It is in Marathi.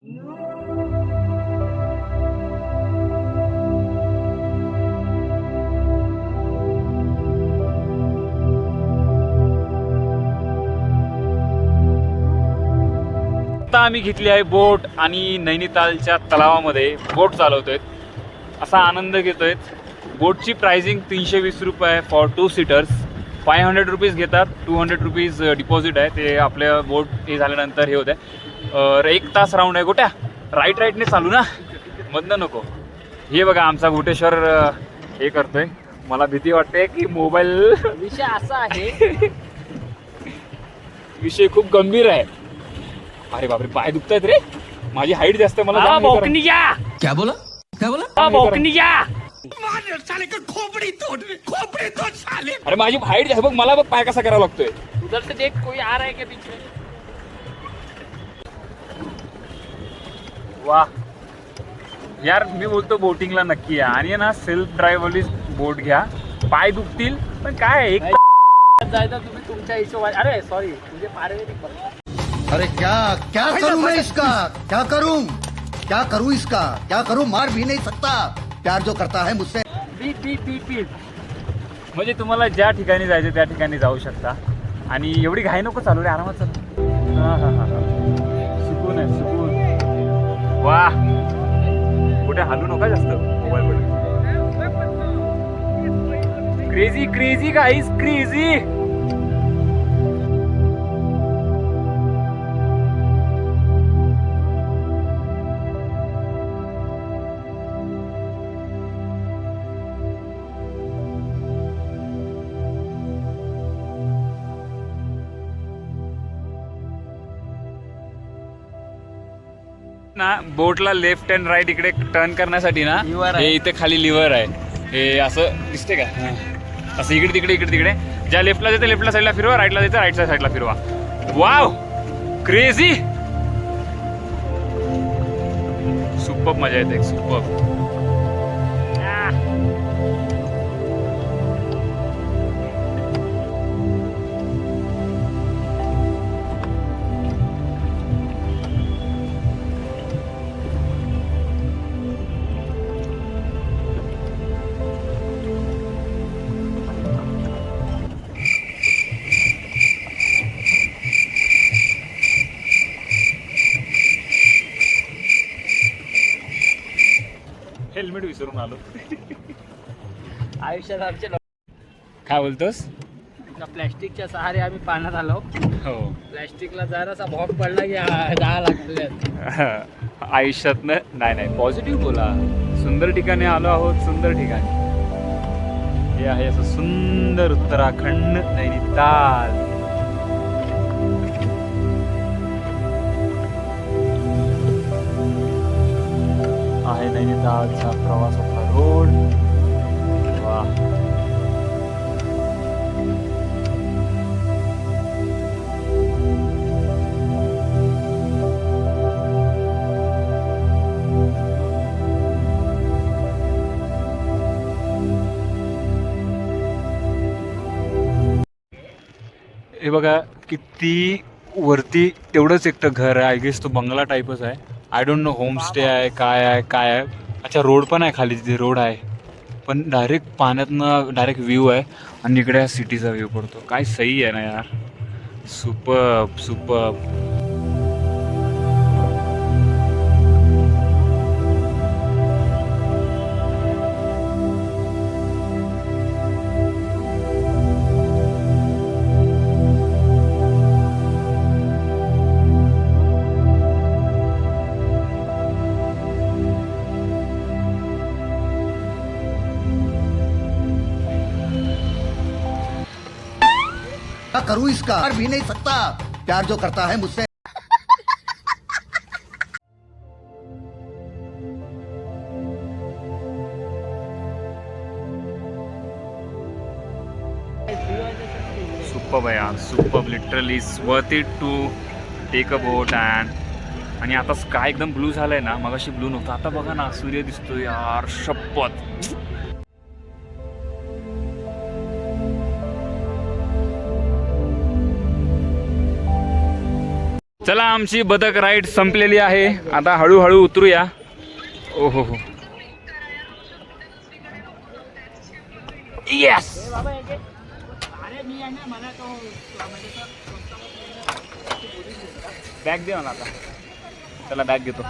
आता आम्ही घेतली आहे बोट आणि नैनितालच्या तलावामध्ये बोट चालवतोय. असा आनंद घेतोय. बोटची प्राइसिंग 320 रुपये फॉर 2 सीटर्स. 500 रुपीज घेतात. 200 रुपीज डिपॉझिट आहे. ते आपल्या बोट हे झाल्यानंतर हे होतं. 1 तास राऊंड आहे. गोट्या राईटने चालू ना, मधनं नको. हे बघा आमचा घोटेश्वर हे करतोय. मला भीती वाटते की मोबाईल विषय असा आहे, विषय खूप गंभीर आहे. अरे बापरे, पाय दुखतायत रे. माझी हाईट जास्त आहे. मला क्या बोला अरे माझी हाईट जास्त बघ. मला बघ पाय कसा करावा लागतोय. उधर से देख कोई आ रहा है क्या पीछे. वा यार, मी बोलतो बोटिंगला नक्की या आणि ना सेल्फ ड्राईव्हरली बोट घ्या. पाय दुखतील पण काय एक जायचं तुम्ही तुमच्या हिशोबाने. अरे सॉरी, तुझे पारिवारिक बघ. अरे क्या क्या करूं मैं इसका, क्या करूं इसका, क्या करूं. मार भी नहीं सकता. प्यार जो करता है मुझसे. बीप बीप बीप बीप. म्हणजे तुम्हाला ज्या ठिकाणी जायचं त्या ठिकाणी जाऊ शकता. आणि एवढी घाई नको चालू रे, आरामात चालू. सुकून आहे, सुकून. वा, कुठे हलू नका जास्त मोबाईल मध्ये. Crazy crazy guys, crazy. ना बोटला लेफ्ट अँड राईट इकडे टर्न करण्यासाठी ना हे इथे खाली लिव्हर आहे. हे असं दिसते का, असं इकडे तिकडे इकडे तिकडे. ज्या लेफ्टला जाते लेफ्टला साईडला फिरवा, राईटला जाते राईटच्या साईडला फिरवा. Wow, crazy. सुपर्ब मजा येते, सुपर्ब. हेल्मेट विसरून आलो. आयुष्यात आमचे काय बोलतोस. प्लॅस्टिकच्या सहारे आम्ही पाण्यात आलो. हो, प्लॅस्टिकला जरासा भॉग पडला की जाळा लागले. आयुष्यातनं नाही पॉझिटिव्ह बोला. सुंदर ठिकाणी आलो आहोत, सुंदर ठिकाणी. हे आहे असं सुंदर उत्तराखंड नैनिताल. आहे नैनितालचा प्रवासाचा रोड. वा, हे बघा किती वरती तेवढंच एकटं घर आहे. आय गेस तो बंगला टाईपच आहे. आय डोंट नो होमस्टे आहे काय आहे. अच्छा, रोड पण आहे खाली, तिथे रोड आहे पण डायरेक्ट पाण्यातनं डायरेक्ट व्ह्यू आहे. आणि इकडे सिटीचा व्ह्यू पडतो. काय सही आहे ना यार. Superb superb. क्या करूं इसका, मार भी नहीं सकता. प्यार जो करता है मुझसे. सुपर्ब आहे यार, superb. Literally it's worth it to take a boat. आणि आता स्काय एकदम ब्लू झालंय ना, मगाशी ब्लू नव्हतं. आता बघा ना, सूर्य दिसतोय यार, शपथ. चला आमची बदक राईड संपलेली आहे. आता हळूहळू उतरूया. ओहो हो येस. बॅग दे मला आता. चला बॅग घेतो.